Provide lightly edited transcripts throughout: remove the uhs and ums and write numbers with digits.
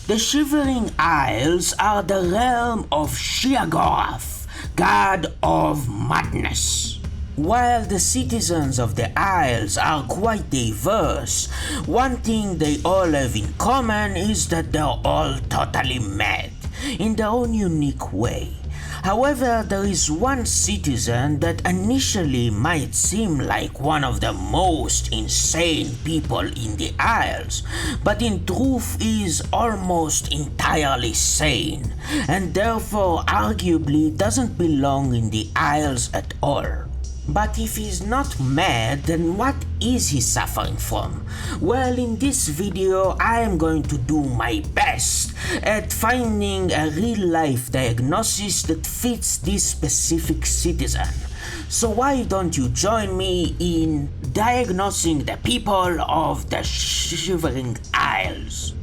The Shivering Isles are the realm of Jargon, god of madness. While the citizens of the Isles are quite diverse, one thing they all have in common is that they're all totally mad, in their own unique way. However, there is one citizen that initially might seem like one of the most insane people in the Isles, but in truth is almost entirely sane, and therefore arguably doesn't belong in the Isles at all. But if he's not mad, then what is he suffering from? Well, in this video I am going to do my best at finding a real-life diagnosis that fits this specific citizen. So why don't you join me in diagnosing the people of the Shivering Isles?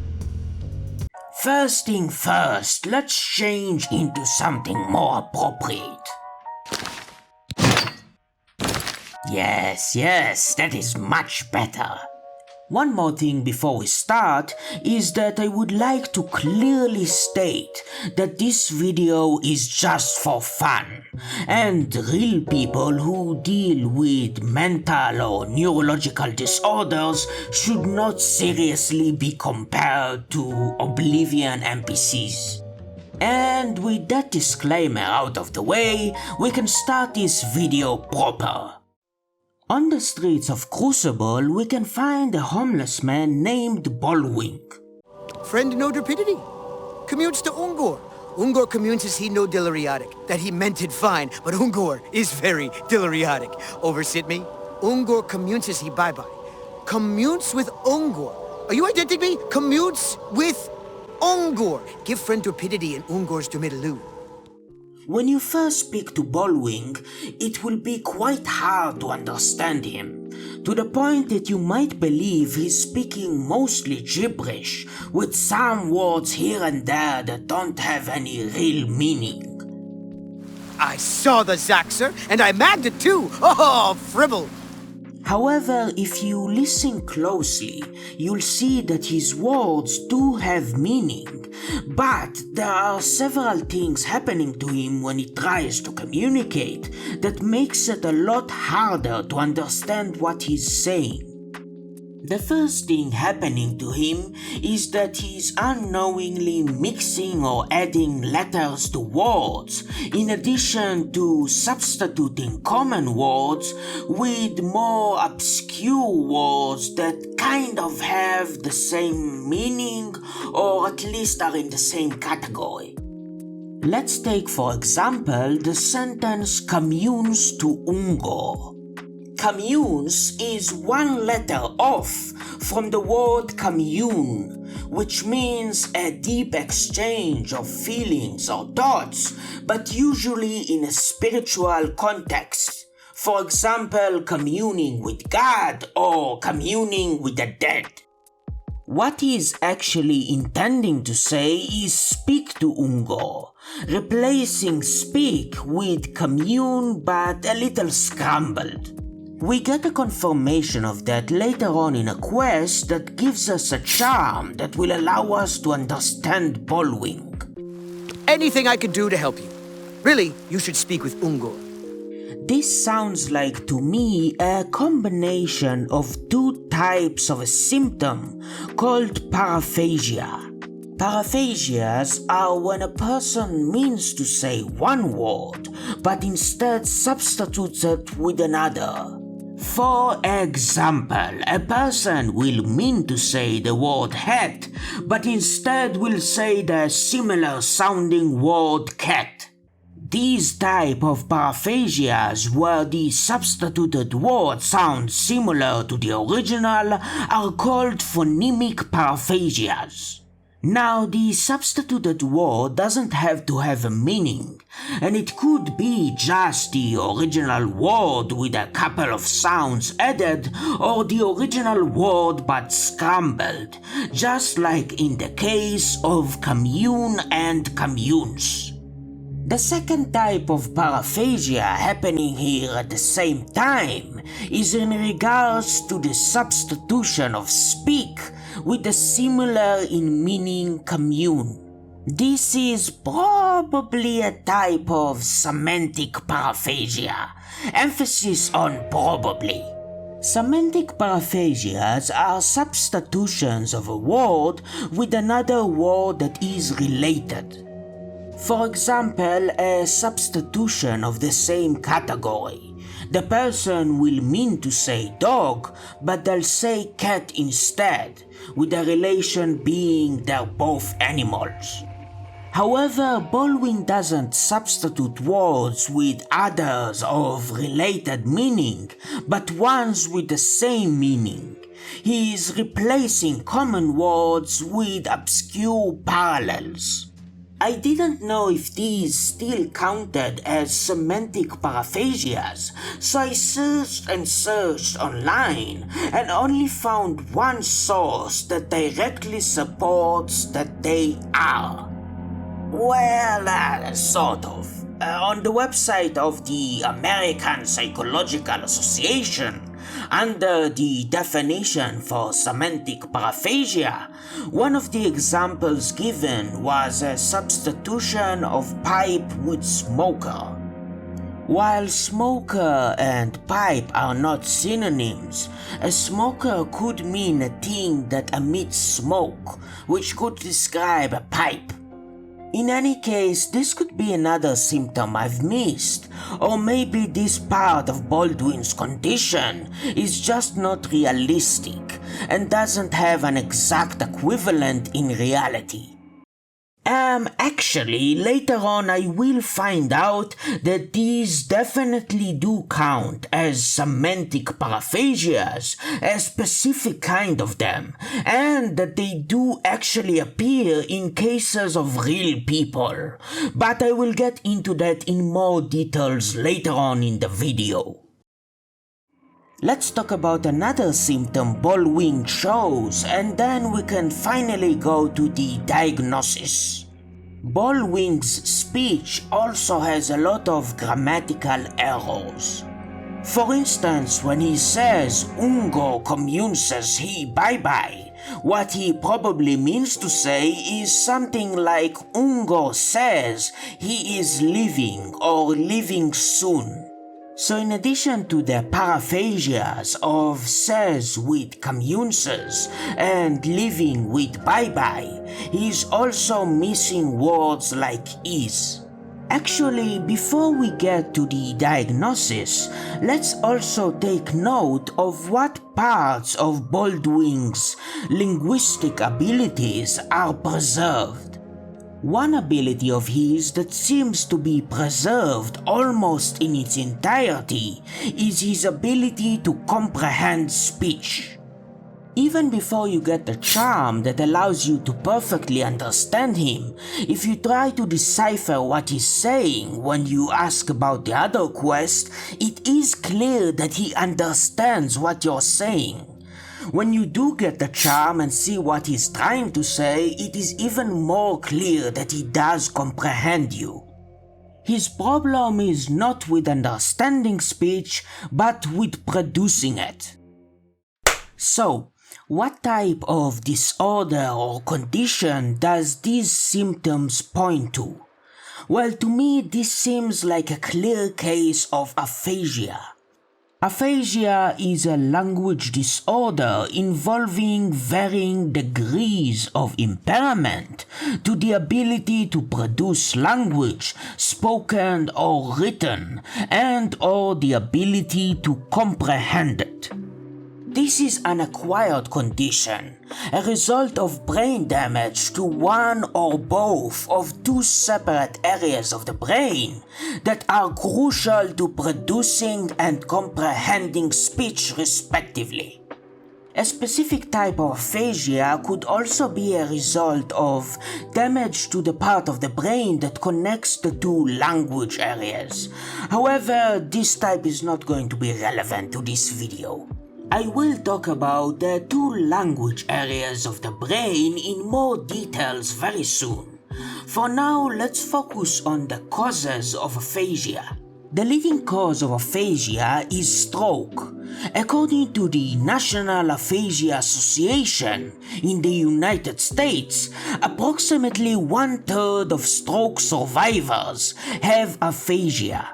First thing first, let's change into something more appropriate. Yes, that is much better. One more thing before we start is that I would like to clearly state that this video is just for fun, and real people who deal with mental or neurological disorders should not seriously be compared to Oblivion NPCs. And with that disclaimer out of the way, we can start this video proper. On the streets of Crucible, we can find a homeless man named Bolwing. Friend no rapidity. Commutes to Ungor. Ungor commutes as he no dilariatic. That he meant it fine, but Ungor is very dilariatic. Oversit me? Ungor commutes as he bye-bye. Commutes with Ungor. Are you identifying me? Commutes with Ungor. Give friend rapidity and Ungor's to Middaloo. When you first speak to Bolwing, it will be quite hard to understand him, to the point that you might believe he's speaking mostly gibberish, with some words here and there that don't have any real meaning. I saw the Zaxer, and I magged it too! Oh, fribble! However, if you listen closely, you'll see that his words do have meaning, but there are several things happening to him when he tries to communicate that makes it a lot harder to understand what he's saying. The first thing happening to him is that he's unknowingly mixing or adding letters to words, in addition to substituting common words with more obscure words that kind of have the same meaning or at least are in the same category. Let's take for example the sentence communes to Ungor. Communes is one letter off from the word commune, which means a deep exchange of feelings or thoughts, but usually in a spiritual context. For example, communing with God or communing with the dead. What he is actually intending to say is speak to Ungor, replacing speak with commune but a little scrambled. We get a confirmation of that later on in a quest that gives us a charm that will allow us to understand Bolwing. Anything I could do to help you. Really, you should speak with Ungor. This sounds like to me a combination of two types of a symptom called paraphasia. Paraphasias are when a person means to say one word, but instead substitutes it with another. For example, a person will mean to say the word hat, but instead will say the similar sounding word cat. These type of paraphasias, where the substituted word sounds similar to the original, are called phonemic paraphasias. Now, the substituted word doesn't have to have a meaning, and it could be just the original word with a couple of sounds added, or the original word but scrambled, just like in the case of commune and communes. The second type of paraphasia happening here at the same time is in regards to the substitution of speak with the similar in meaning commune. This is probably a type of semantic paraphasia, emphasis on probably. Semantic paraphasias are substitutions of a word with another word that is related. For example, a substitution of the same category. The person will mean to say dog, but they'll say cat instead, with the relation being they're both animals. However, Bolwing doesn't substitute words with others of related meaning, but ones with the same meaning. He is replacing common words with obscure parallels. I didn't know if these still counted as semantic paraphasias, so I searched and searched online and only found one source that directly supports that they are. Well, sort of. On the website of the American Psychological Association, under the definition for semantic paraphasia, one of the examples given was a substitution of pipe with smoker. While smoker and pipe are not synonyms, a smoker could mean a thing that emits smoke, which could describe a pipe. In any case, this could be another symptom I've missed, or maybe this part of Baldwin's condition is just not realistic and doesn't have an exact equivalent in reality. Actually, later on I will find out that these definitely do count as semantic paraphasias, a specific kind of them, and that they do actually appear in cases of real people, but I will get into that in more details later on in the video. Let's talk about another symptom Bolwing shows, and then we can finally go to the diagnosis. Bolwing's speech also has a lot of grammatical errors. For instance, when he says Ungo communes he bye-bye, what he probably means to say is something like Ungo says he is leaving or leaving soon. So in addition to the paraphasias of says with communes and leaving with bye-bye, he is also missing words like is. Actually, before we get to the diagnosis, let's also take note of what parts of Baldwin's linguistic abilities are preserved. One ability of his that seems to be preserved almost in its entirety is his ability to comprehend speech. Even before you get the charm that allows you to perfectly understand him, if you try to decipher what he's saying when you ask about the other quest, it is clear that he understands what you're saying. When you do get the charm and see what he's trying to say, it is even more clear that he does comprehend you. His problem is not with understanding speech, but with producing it. So, what type of disorder or condition does these symptoms point to? Well, to me, this seems like a clear case of aphasia. Aphasia is a language disorder involving varying degrees of impairment to the ability to produce language, spoken or written, and or the ability to comprehend it. This is an acquired condition, a result of brain damage to one or both of two separate areas of the brain that are crucial to producing and comprehending speech respectively. A specific type of aphasia could also be a result of damage to the part of the brain that connects the two language areas. However, this type is not going to be relevant to this video. I will talk about the two language areas of the brain in more details very soon, For now, let's focus on the causes of aphasia. The leading cause of aphasia is stroke. According to the National Aphasia Association in the United States, approximately 1/3 of stroke survivors have aphasia.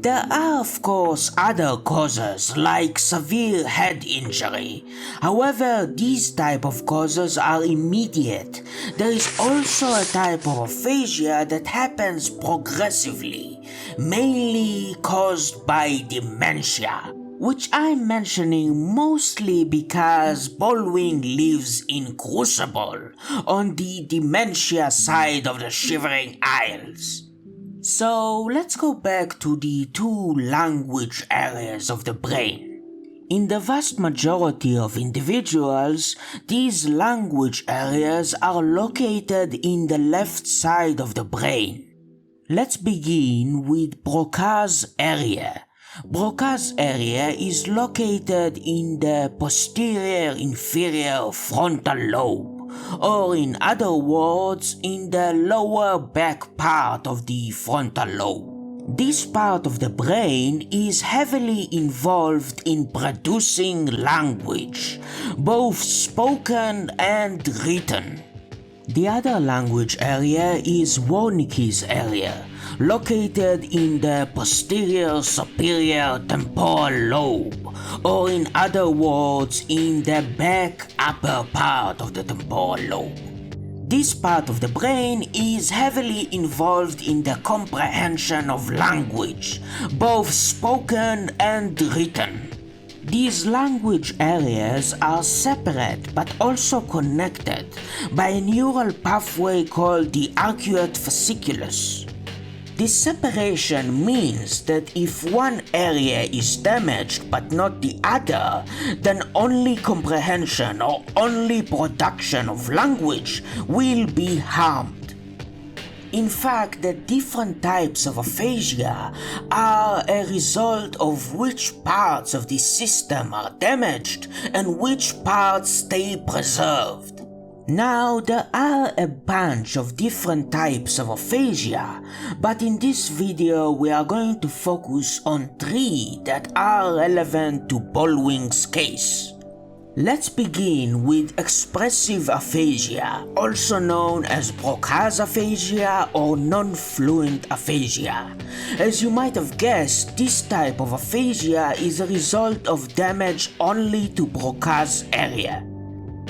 There are of course other causes like severe head injury. However, these type of causes are immediate. There is also a type of aphasia that happens progressively, mainly caused by dementia, which I'm mentioning mostly because Bolwing lives in Crucible on the dementia side of the Shivering Isles. So let's go back to the two language areas of the brain. In the vast majority of individuals, these language areas are located in the left side of the brain. Let's begin with Broca's area. Broca's area is located in the posterior inferior frontal lobe, or in other words, in the lower back part of the frontal lobe. This part of the brain is heavily involved in producing language, both spoken and written. The other language area is Wernicke's area, located in the posterior superior temporal lobe, or in other words, in the back upper part of the temporal lobe. This part of the brain is heavily involved in the comprehension of language, both spoken and written. These language areas are separate but also connected by a neural pathway called the arcuate fasciculus. This separation means that if one area is damaged but not the other, then only comprehension or only production of language will be harmed. In fact, the different types of aphasia are a result of which parts of the system are damaged and which parts stay preserved. Now, there are a bunch of different types of aphasia, but in this video we are going to focus on 3 that are relevant to Bolwing's case. Let's begin with expressive aphasia, also known as Broca's aphasia or non-fluent aphasia. As you might have guessed, this type of aphasia is a result of damage only to Broca's area.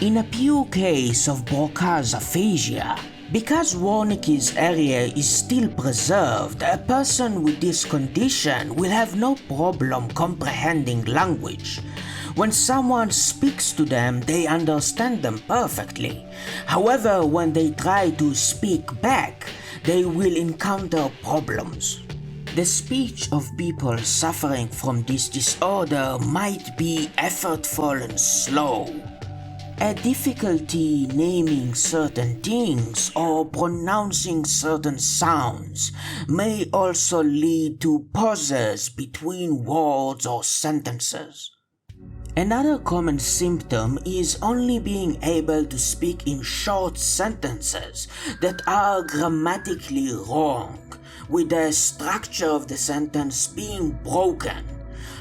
In a pure case of Broca's aphasia, because Wernicke's area is still preserved, a person with this condition will have no problem comprehending language. When someone speaks to them, they understand them perfectly. However, when they try to speak back, they will encounter problems. The speech of people suffering from this disorder might be effortful and slow. A difficulty naming certain things or pronouncing certain sounds may also lead to pauses between words or sentences. Another common symptom is only being able to speak in short sentences that are grammatically wrong, with the structure of the sentence being broken.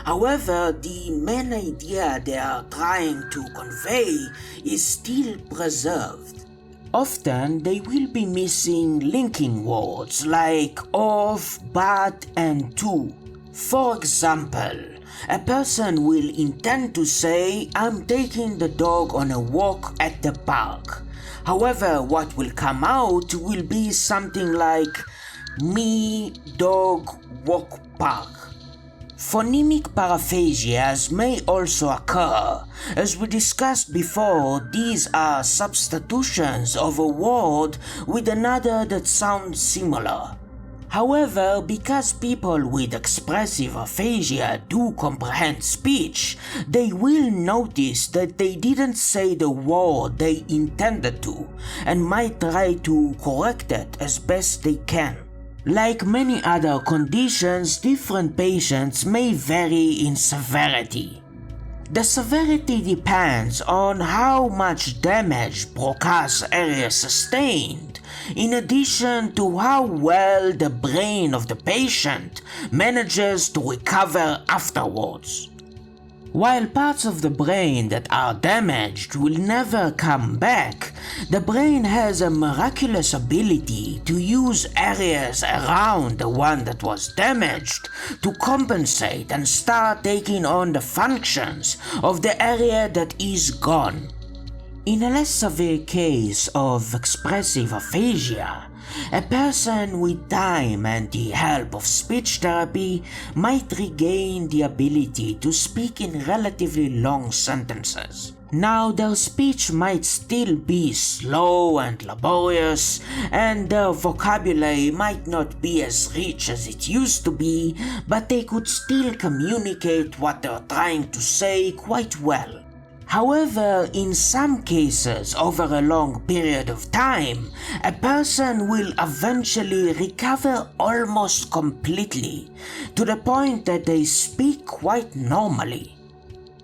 However, the main idea they are trying to convey is still preserved. Often, they will be missing linking words like of, but, and to. For example, a person will intend to say, "I'm taking the dog on a walk at the park." However, what will come out will be something like, "Me, dog, walk, park." Phonemic paraphasias may also occur. As we discussed before, these are substitutions of a word with another that sounds similar. However, because people with expressive aphasia do comprehend speech, they will notice that they didn't say the word they intended to, and might try to correct it as best they can. Like many other conditions, different patients may vary in severity. The severity depends on how much damage Broca's area sustained, in addition to how well the brain of the patient manages to recover afterwards. While parts of the brain that are damaged will never come back, the brain has a miraculous ability to use areas around the one that was damaged to compensate and start taking on the functions of the area that is gone. In a less severe case of expressive aphasia, a person with time and the help of speech therapy might regain the ability to speak in relatively long sentences. Now, their speech might still be slow and laborious, and their vocabulary might not be as rich as it used to be, but they could still communicate what they're trying to say quite well. However, in some cases over a long period of time, a person will eventually recover almost completely, to the point that they speak quite normally.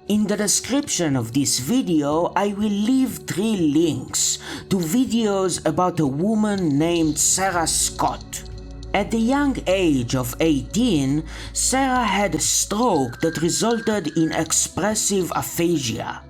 In the description of this video, I will leave 3 links to videos about a woman named Sarah Scott. At the young age of 18, Sarah had a stroke that resulted in expressive aphasia.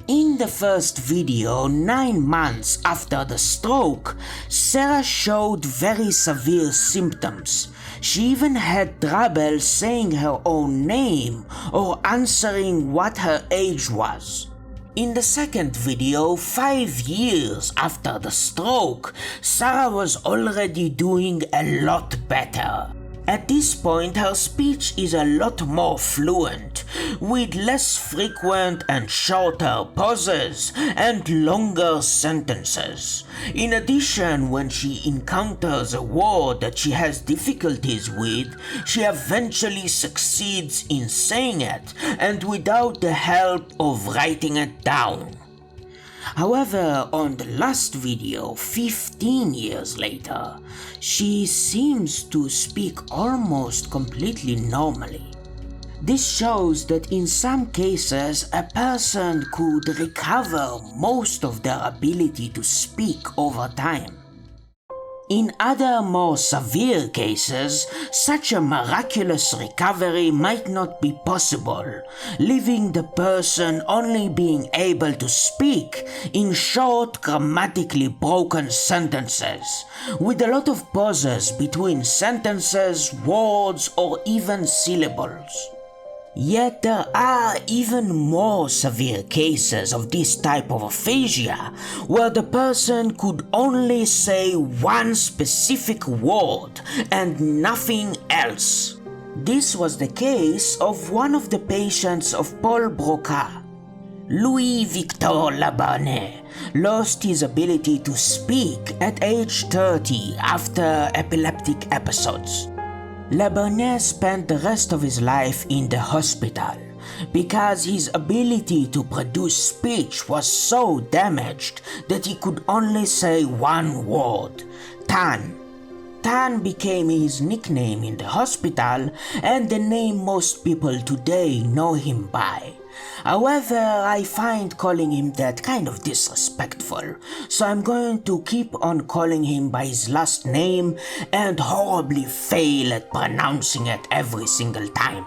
In the first video, 9 months after the stroke, Sarah showed very severe symptoms. She even had trouble saying her own name or answering what her age was. In the second video, 5 years after the stroke, Sarah was already doing a lot better. At this point, her speech is a lot more fluent, with less frequent and shorter pauses and longer sentences. In addition, when she encounters a word that she has difficulties with, she eventually succeeds in saying it, and without the help of writing it down. However, on the last video, 15 years later, she seems to speak almost completely normally. This shows that in some cases, a person could recover most of their ability to speak over time. In other more severe cases, such a miraculous recovery might not be possible, leaving the person only being able to speak in short, grammatically broken sentences, with a lot of pauses between sentences, words, or even syllables. Yet there are even more severe cases of this type of aphasia, where the person could only say one specific word and nothing else. This was the case of one of the patients of Paul Broca. Louis Victor Leborgne lost his ability to speak at age 30 after epileptic episodes. Leborgne spent the rest of his life in the hospital because his ability to produce speech was so damaged that he could only say one word, Tan. Tan became his nickname in the hospital and the name most people today know him by. However, I find calling him that kind of disrespectful, so I'm going to keep on calling him by his last name and horribly fail at pronouncing it every single time.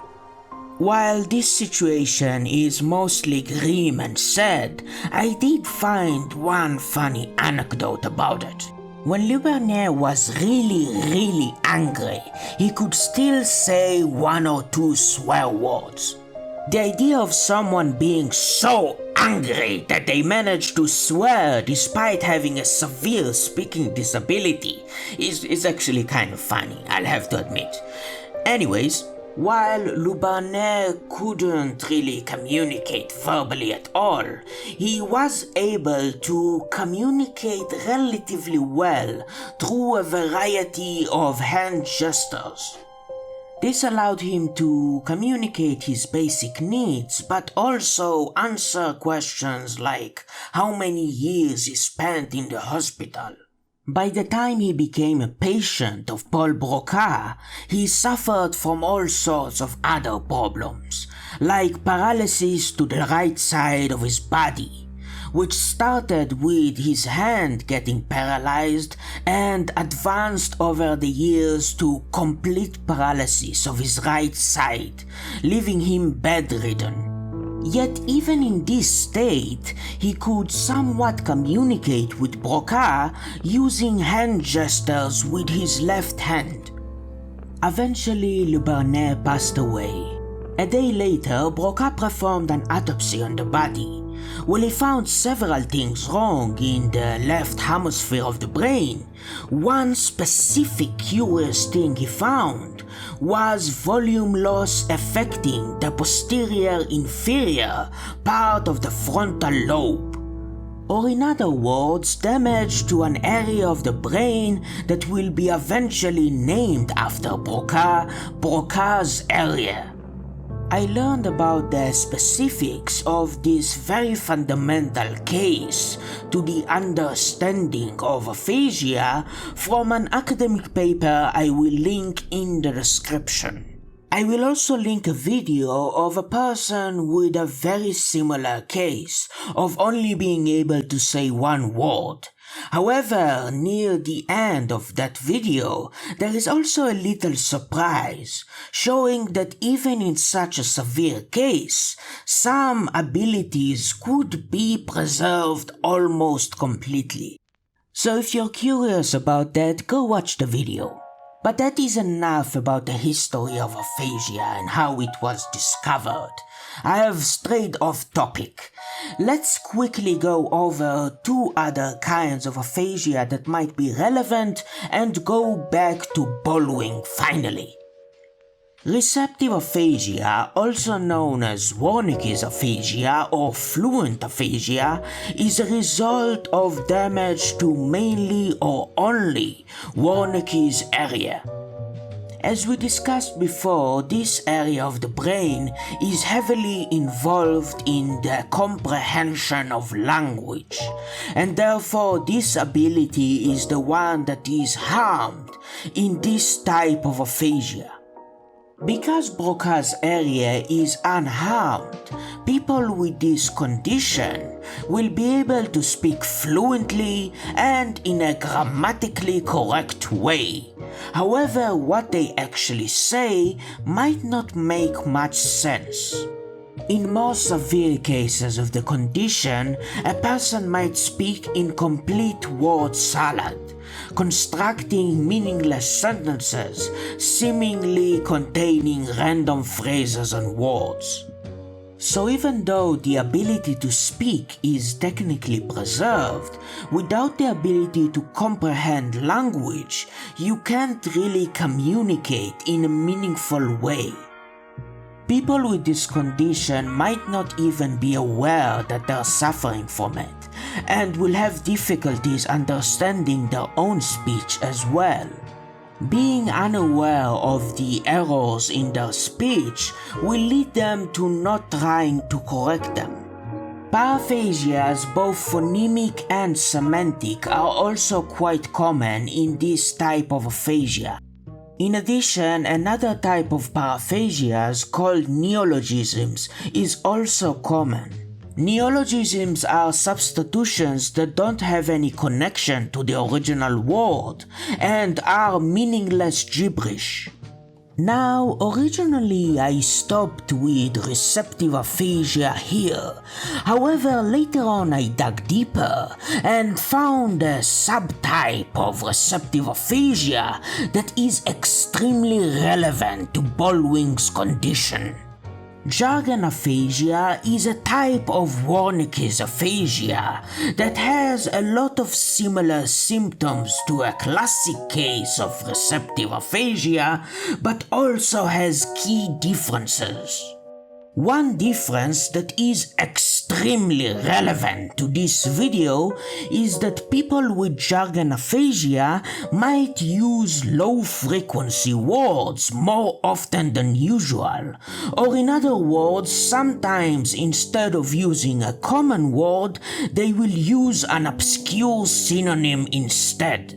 While this situation is mostly grim and sad, I did find one funny anecdote about it. When Leborgne was really angry, he could still say 1 or 2 swear words. The idea of someone being so angry that they manage to swear despite having a severe speaking disability is actually kind of funny, I'll have to admit. Anyways, while Leborgne couldn't really communicate verbally at all, he was able to communicate relatively well through a variety of hand gestures. This allowed him to communicate his basic needs, but also answer questions like how many years he spent in the hospital. By the time he became a patient of Paul Broca, he suffered from all sorts of other problems. like paralysis to the right side of his body, which started with his hand getting paralyzed and advanced over the years to complete paralysis of his right side, leaving him bedridden. Yet even in this state, he could somewhat communicate with Broca using hand gestures with his left hand. Eventually, Leborgne passed away. A day later, Broca performed an autopsy on the body. Well, he found several things wrong in the left hemisphere of the brain. One specific curious thing he found was volume loss affecting the posterior inferior part of the frontal lobe. Or in other words, damage to an area of the brain that will be eventually named after Broca, Broca's area. I learned about the specifics of this very fundamental case to the understanding of aphasia from an academic paper I will link in the description. I will also link a video of a person with a very similar case of only being able to say one word. However, near the end of that video, there is also a little surprise, showing that even in such a severe case, some abilities could be preserved almost completely. So if you're curious about that, go watch the video. But that is enough about the history of aphasia and how it was discovered. I have strayed off topic. Let's quickly go over two other kinds of aphasia that might be relevant and go back to Bolwing finally. Receptive aphasia, also known as Wernicke's aphasia or fluent aphasia, is a result of damage to mainly or only Wernicke's area. As we discussed before, this area of the brain is heavily involved in the comprehension of language, and therefore this ability is the one that is harmed in this type of aphasia. Because Broca's area is unharmed, people with this condition will be able to speak fluently and in a grammatically correct way. However, what they actually say might not make much sense. In more severe cases of the condition, a person might speak in complete word salad, constructing meaningless sentences, seemingly containing random phrases and words. So even though the ability to speak is technically preserved, without the ability to comprehend language, you can't really communicate in a meaningful way. People with this condition might not even be aware that they're suffering from it, and will have difficulties understanding their own speech as well. Being unaware of the errors in their speech will lead them to not trying to correct them. Paraphasias, both phonemic and semantic, are also quite common in this type of aphasia. In addition, another type of paraphasias called neologisms is also common. Neologisms are substitutions that don't have any connection to the original word and are meaningless gibberish. Now, originally I stopped with receptive aphasia here. However, later on I dug deeper and found a subtype of receptive aphasia that is extremely relevant to Bolwing's condition. Jargon aphasia is a type of Wernicke's aphasia that has a lot of similar symptoms to a classic case of receptive aphasia, but also has key differences. One difference that is extremely relevant to this video is that people with jargon aphasia might use low-frequency words more often than usual, or in other words, sometimes instead of using a common word, they will use an obscure synonym instead.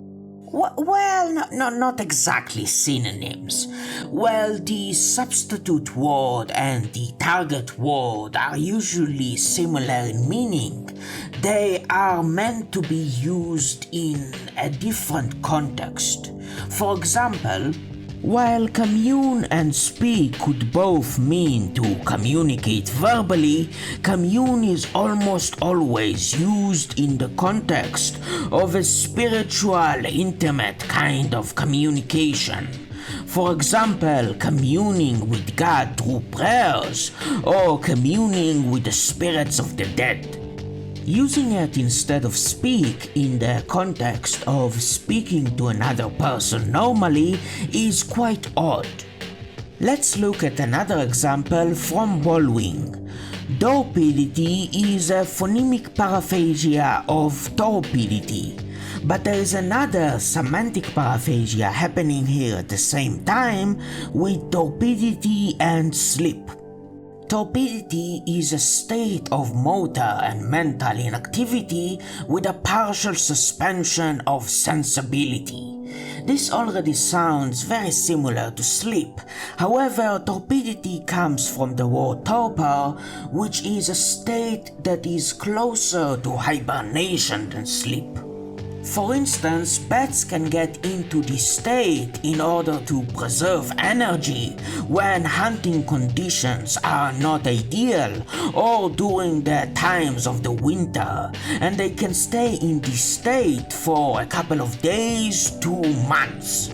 Not exactly synonyms. Well, the substitute word and the target word are usually similar in meaning. They are meant to be used in a different context. For example, while commune and speak could both mean to communicate verbally, commune is almost always used in the context of a spiritual, intimate kind of communication. For example, communing with God through prayers, or communing with the spirits of the dead. Using it instead of speak in the context of speaking to another person normally is quite odd. Let's look at another example from Bolwing. Torpidity is a phonemic paraphasia of torpidity, but there is another semantic paraphasia happening here at the same time with torpidity and sleep. Torpidity is a state of motor and mental inactivity with a partial suspension of sensibility. This already sounds very similar to sleep. However, torpidity comes from the word torpor, which is a state that is closer to hibernation than sleep. For instance, bats can get into this state in order to preserve energy when hunting conditions are not ideal or during the times of the winter, and they can stay in this state for a couple of days to months.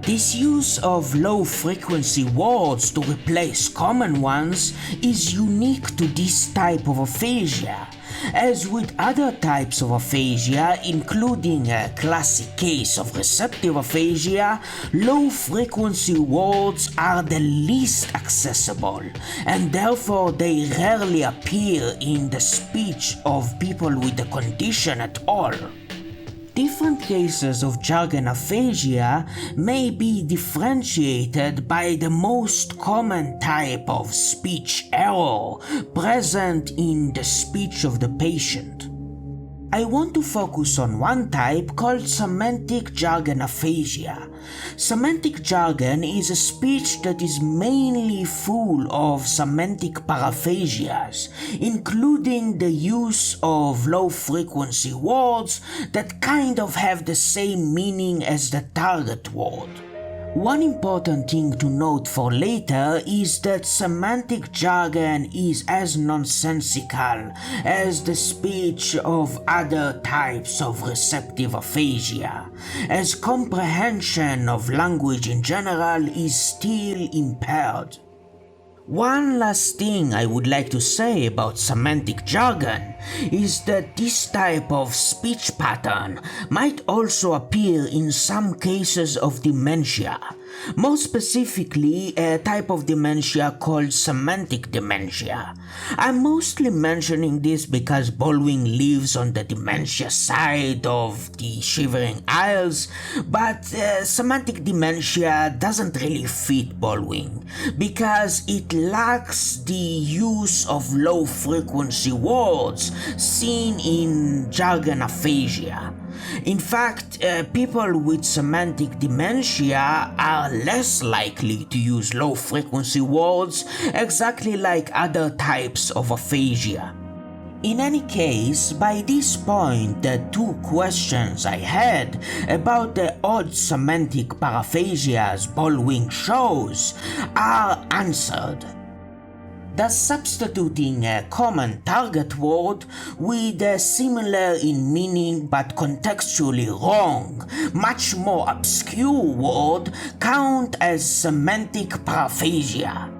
This use of low-frequency words to replace common ones is unique to this type of aphasia. As with other types of aphasia, including a classic case of receptive aphasia, low-frequency words are the least accessible, and therefore they rarely appear in the speech of people with the condition at all. Different cases of jargon aphasia may be differentiated by the most common type of speech error present in the speech of the patient. I want to focus on one type called semantic jargon aphasia. Semantic jargon is a speech that is mainly full of semantic paraphasias, including the use of low-frequency words that kind of have the same meaning as the target word. One important thing to note for later is that semantic jargon is as nonsensical as the speech of other types of receptive aphasia, as comprehension of language in general is still impaired. One last thing I would like to say about semantic jargon is that this type of speech pattern might also appear in some cases of dementia, more specifically a type of dementia called semantic dementia. I'm mostly mentioning this because Bolwing lives on the dementia side of the Shivering Isles, but semantic dementia doesn't really fit Bolwing because it lacks the use of low-frequency words seen in jargon aphasia. In fact, people with semantic dementia are less likely to use low-frequency words, exactly like other types of aphasia. In any case, by this point, the two questions I had about the odd semantic paraphasias Bolwing shows are answered. Thus substituting a common target word with a similar in meaning but contextually wrong, much more obscure word count as semantic paraphasia?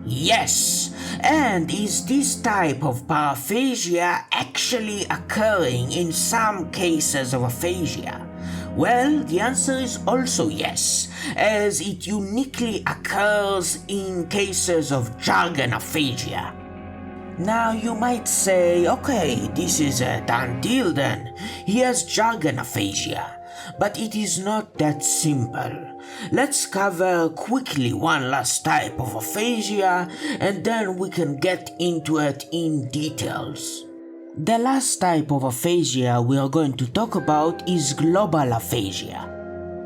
Yes, and is this type of paraphasia actually occurring in some cases of aphasia? Well, the answer is also yes, as it uniquely occurs in cases of jargon aphasia. Now you might say, okay, this is a done deal then, he has jargon aphasia. But it is not that simple. Let's cover quickly one last type of aphasia and then we can get into it in details. The last type of aphasia we are going to talk about is global aphasia.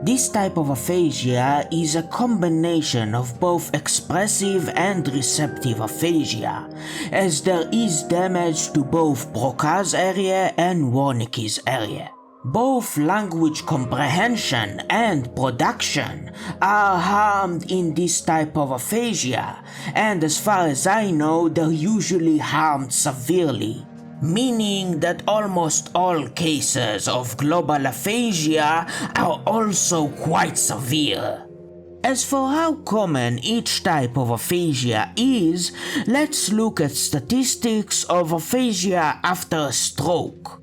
This type of aphasia is a combination of both expressive and receptive aphasia, as there is damage to both Broca's area and Wernicke's area. Both language comprehension and production are harmed in this type of aphasia, and as far as I know, they're usually harmed severely, meaning that almost all cases of global aphasia are also quite severe. As for how common each type of aphasia is, let's look at statistics of aphasia after a stroke.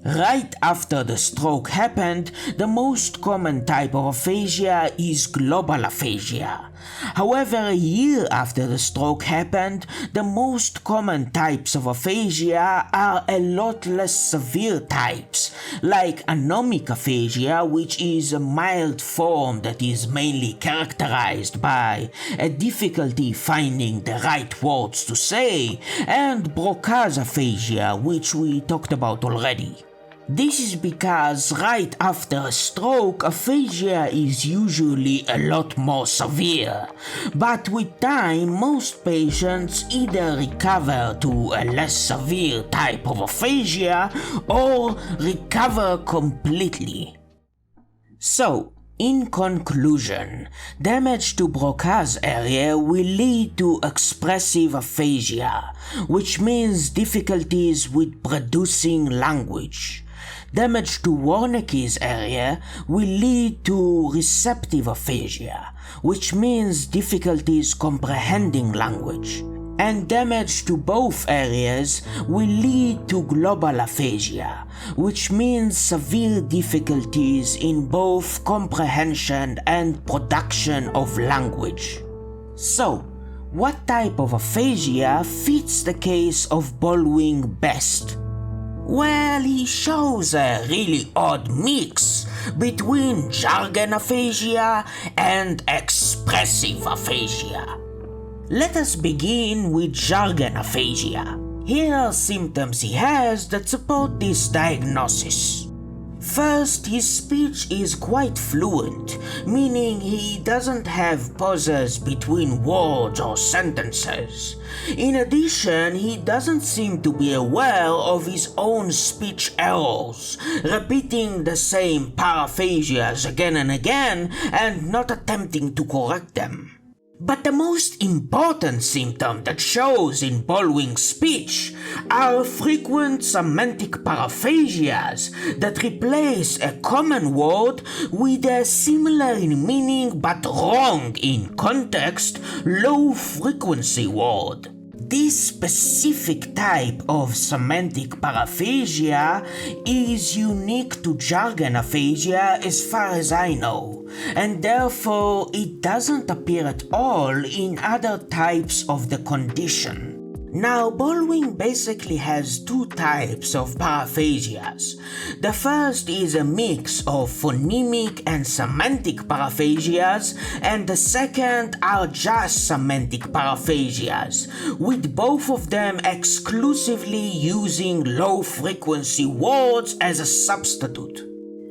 Right after the stroke happened, the most common type of aphasia is global aphasia. However, a year after the stroke happened, the most common types of aphasia are a lot less severe types, like anomic aphasia, which is a mild form that is mainly characterized by a difficulty finding the right words to say, and Broca's aphasia, which we talked about already. This is because right after a stroke, aphasia is usually a lot more severe, but with time most patients either recover to a less severe type of aphasia or recover completely. So, in conclusion, damage to Broca's area will lead to expressive aphasia, which means difficulties with producing language. Damage to Wernicke's area will lead to receptive aphasia, which means difficulties comprehending language. And damage to both areas will lead to global aphasia, which means severe difficulties in both comprehension and production of language. So, what type of aphasia fits the case of Bolwing best? Well, he shows a really odd mix between Jargon aphasia and expressive aphasia. Let us begin with Jargon aphasia. Here are symptoms he has that support this diagnosis. First, his speech is quite fluent, meaning he doesn't have pauses between words or sentences. In addition, he doesn't seem to be aware of his own speech errors, repeating the same paraphasias again and again and not attempting to correct them. But the most important symptom that shows in Bolwing's speech are frequent semantic paraphasias that replace a common word with a similar in meaning but wrong in context, low-frequency word. This specific type of semantic paraphasia is unique to Jargon aphasia as far as I know, and therefore it doesn't appear at all in other types of the condition. Now, Bolwing basically has two types of paraphasias. The first is a mix of phonemic and semantic paraphasias, and the second are just semantic paraphasias, with both of them exclusively using low-frequency words as a substitute.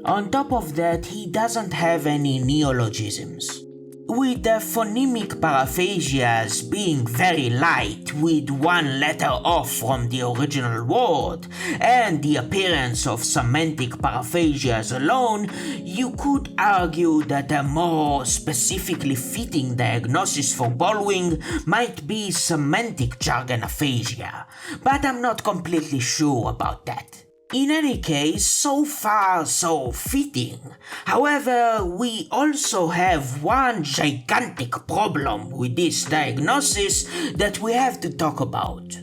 On top of that, he doesn't have any neologisms, with the phonemic paraphasias being very light with one letter off from the original word, and the appearance of semantic paraphasias alone, you could argue that a more specifically fitting diagnosis for Bolwing might be semantic Jargon aphasia, but I'm not completely sure about that. In any case, so far so fitting. However, we also have one gigantic problem with this diagnosis that we have to talk about.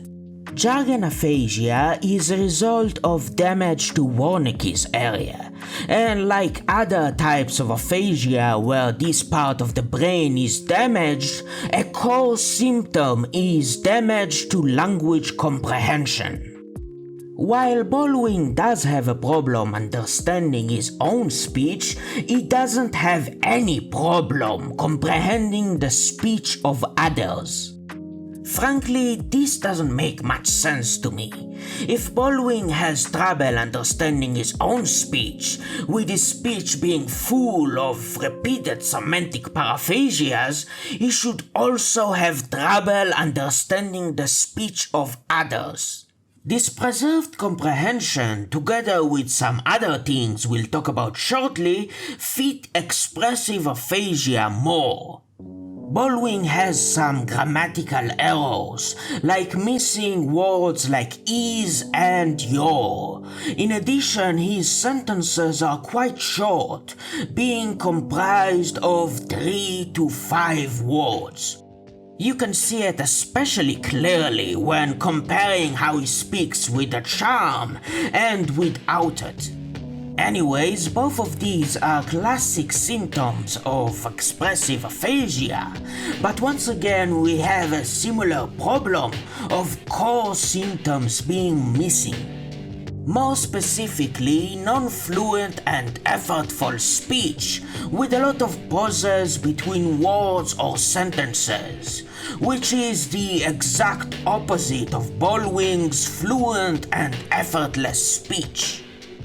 Jargon aphasia is a result of damage to Wernicke's area, and like other types of aphasia where this part of the brain is damaged, a core symptom is damage to language comprehension. While Bolwing does have a problem understanding his own speech, he doesn't have any problem comprehending the speech of others. Frankly, this doesn't make much sense to me. If Bolwing has trouble understanding his own speech, with his speech being full of repeated semantic paraphasias, he should also have trouble understanding the speech of others. This preserved comprehension, together with some other things we'll talk about shortly, fit expressive aphasia more. Bolwing has some grammatical errors, like missing words like is and your. In addition, his sentences are quite short, being comprised of 3 to 5 words. You can see it especially clearly when comparing how he speaks with a charm and without it. Anyways, both of these are classic symptoms of expressive aphasia, but once again we have a similar problem of core symptoms being missing. More specifically, non-fluent and effortful speech with a lot of pauses between words or sentences, which is the exact opposite of Bolwing's fluent and effortless speech.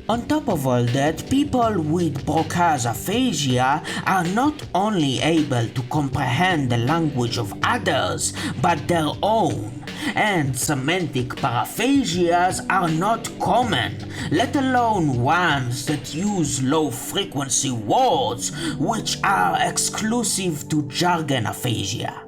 On top of all that, people with Broca's aphasia are not only able to comprehend the language of others, but their own, and semantic paraphasias are not common, let alone ones that use low-frequency words which are exclusive to Jargon aphasia.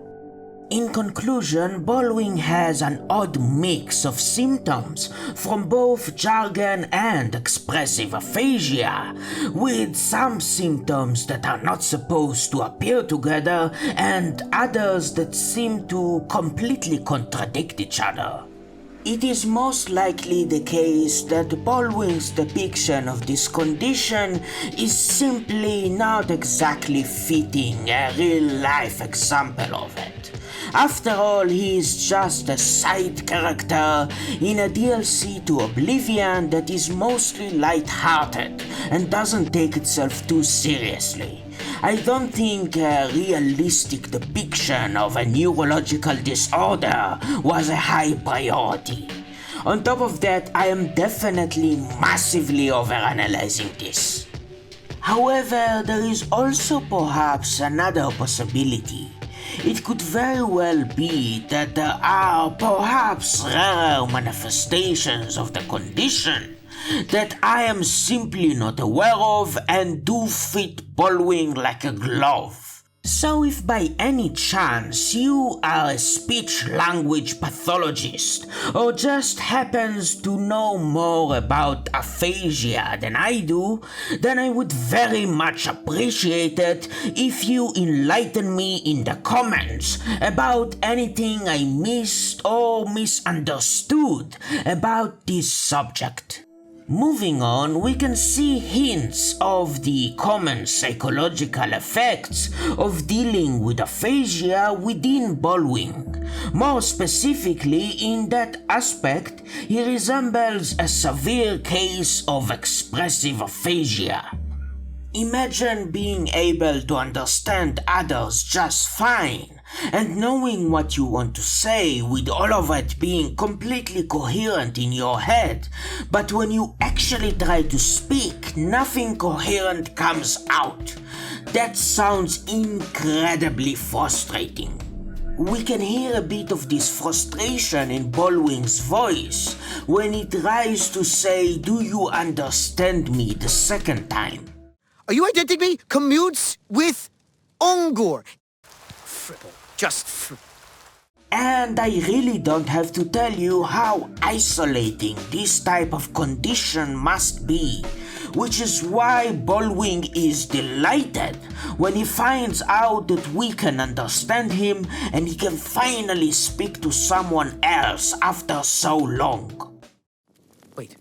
In conclusion, Bolwing has an odd mix of symptoms from both Jargon and expressive aphasia, with some symptoms that are not supposed to appear together and others that seem to completely contradict each other. It is most likely the case that Bolwing's depiction of this condition is simply not exactly fitting a real-life example of it. After all, he is just a side character in a DLC to Oblivion that is mostly light-hearted and doesn't take itself too seriously. I don't think a realistic depiction of a neurological disorder was a high priority. On top of that, I am definitely massively overanalyzing this. However, there is also perhaps another possibility. It could very well be that there are perhaps rarer manifestations of the condition that I am simply not aware of and do fit Bolwing like a glove. So if by any chance you are a speech-language pathologist or just happens to know more about aphasia than I do, then I would very much appreciate it if you enlighten me in the comments about anything I missed or misunderstood about this subject. Moving on, we can see hints of the common psychological effects of dealing with aphasia within Bolwing. More specifically, in that aspect, he resembles a severe case of expressive aphasia. Imagine being able to understand others just fine, and knowing what you want to say with all of it being completely coherent in your head, but when you actually try to speak, nothing coherent comes out. That sounds incredibly frustrating. We can hear a bit of this frustration in Bolwing's voice when he tries to say, "Do you understand me?" the second time. Are you identifying me? Commutes with Ungor. Fribble. And I really don't have to tell you how isolating this type of condition must be, which is why Bolwing is delighted when he finds out that we can understand him and he can finally speak to someone else after so long. Wait,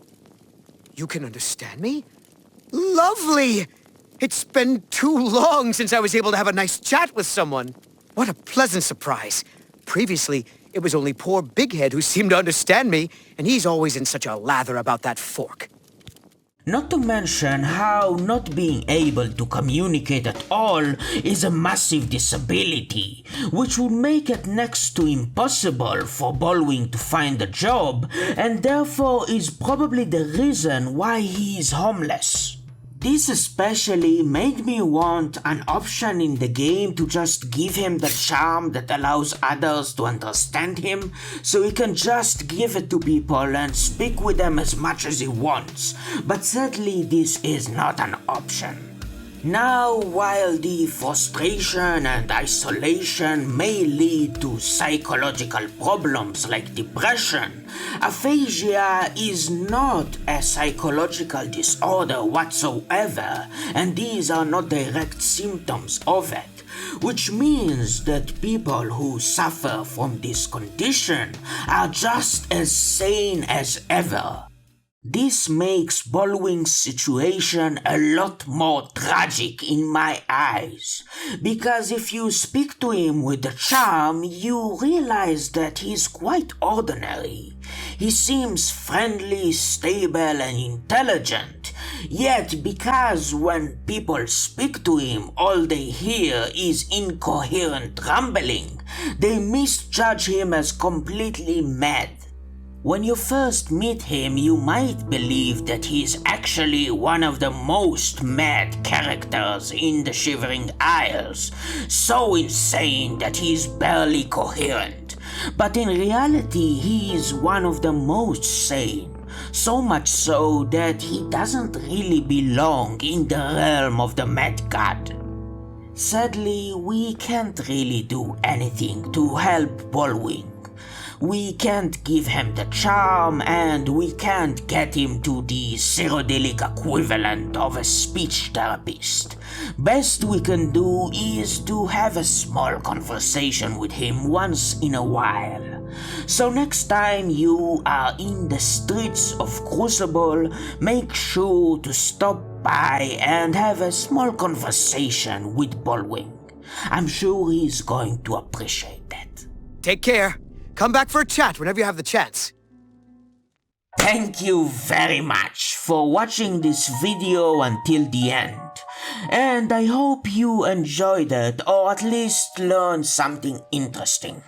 you can understand me? Lovely! It's been too long since I was able to have a nice chat with someone. What a pleasant surprise. Previously, it was only poor Big Head who seemed to understand me, and he's always in such a lather about that fork. Not to mention how not being able to communicate at all is a massive disability, which would make it next to impossible for Bolwing to find a job, and therefore is probably the reason why he is homeless. This especially made me want an option in the game to just give him the charm that allows others to understand him, so he can just give it to people and speak with them as much as he wants, but sadly this is not an option. Now, while the frustration and isolation may lead to psychological problems like depression, aphasia is not a psychological disorder whatsoever, and these are not direct symptoms of it, which means that people who suffer from this condition are just as sane as ever. This makes Bolwing's situation a lot more tragic in my eyes, because if you speak to him with the charm, you realize that he's quite ordinary. He seems friendly, stable, and intelligent, yet because when people speak to him, all they hear is incoherent rumbling, they misjudge him as completely mad. When you first meet him, you might believe that he's actually one of the most mad characters in the Shivering Isles, so insane that he's barely coherent. But in reality, he is one of the most sane, so much so that he doesn't really belong in the realm of the Mad God. Sadly, we can't really do anything to help Bolwing. We can't give him the charm, and we can't get him to the psychedelic equivalent of a speech therapist. Best we can do is to have a small conversation with him once in a while. So next time you are in the streets of Crucible, make sure to stop by and have a small conversation with Bolwing. I'm sure he's going to appreciate that. Take care. Come back for a chat whenever you have the chance. Thank you very much for watching this video until the end, and I hope you enjoyed it or at least learned something interesting.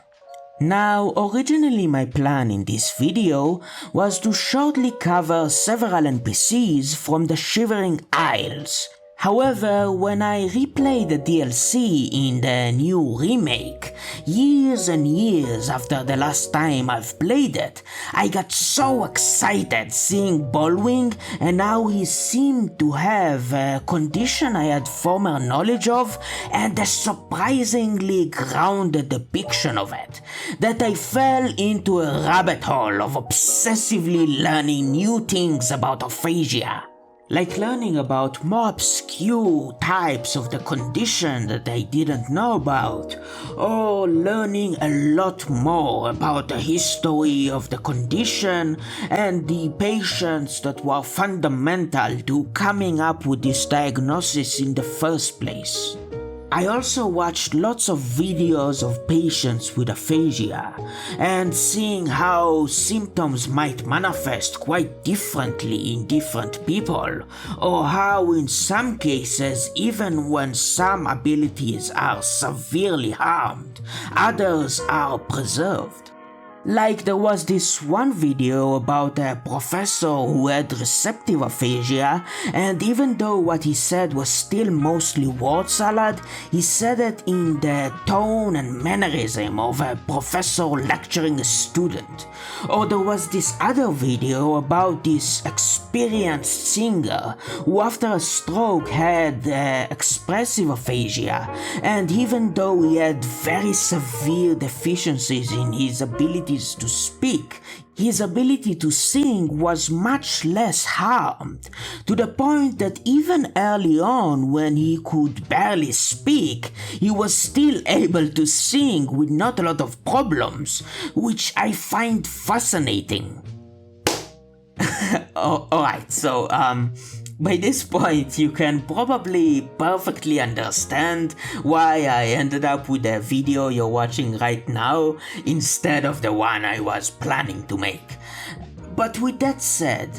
Now, originally my plan in this video was to shortly cover several NPCs from the Shivering Isles. However, when I replayed the DLC in the new remake, years and years after the last time I've played it, I got so excited seeing Bolwing and how he seemed to have a condition I had former knowledge of and a surprisingly grounded depiction of it, that I fell into a rabbit hole of obsessively learning new things about aphasia. Like learning about more obscure types of the condition that I didn't know about, or learning a lot more about the history of the condition and the patients that were fundamental to coming up with this diagnosis in the first place. I also watched lots of videos of patients with aphasia, and seeing how symptoms might manifest quite differently in different people, or how in some cases, even when some abilities are severely harmed, others are preserved. Like there was this one video about a professor who had receptive aphasia, and even though what he said was still mostly word salad, he said it in the tone and mannerism of a professor lecturing a student. Or there was this other video about this experienced singer who after a stroke had expressive aphasia, and even though he had very severe deficiencies in his ability to speak, his ability to sing was much less harmed, to the point that even early on when he could barely speak, he was still able to sing with not a lot of problems, which I find fascinating. Alright, so by this point you can probably perfectly understand why I ended up with the video you're watching right now instead of the one I was planning to make. But with that said,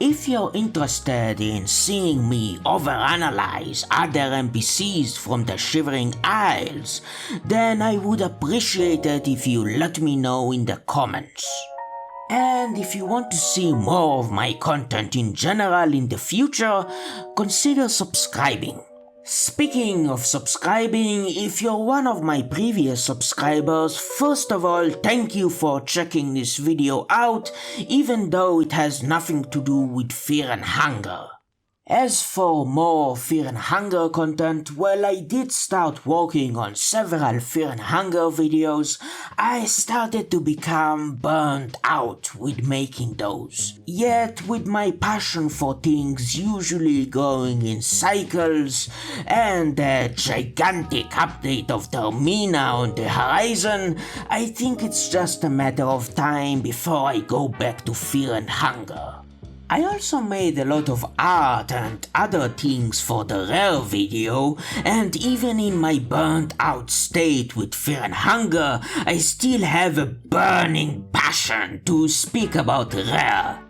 If you're interested in seeing me overanalyze other NPCs from the Shivering Isles, then I would appreciate it if you let me know in the comments. And if you want to see more of my content in general in the future, consider subscribing. Speaking of subscribing, if you're one of my previous subscribers, first of all, thank you for checking this video out, even though it has nothing to do with Fear and Hunger. As for more Fear and Hunger content, well, I did start working on several Fear and Hunger videos. I started to become burnt out with making those. Yet, with my passion for things usually going in cycles, and a gigantic update of Termina on the horizon, I think it's just a matter of time before I go back to Fear and Hunger. I also made a lot of art and other things for the Rare video, and even in my burnt out state with Fear and Hunger, I still have a burning passion to speak about Rare.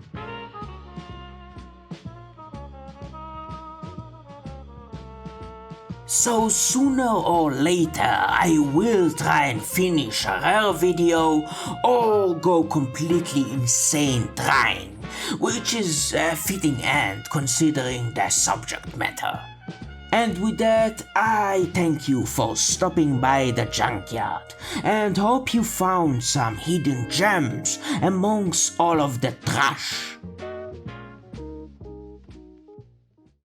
So sooner or later I will try and finish a Rare video or go completely insane trying, which is a fitting end considering the subject matter. And with that, I thank you for stopping by the junkyard and hope you found some hidden gems amongst all of the trash.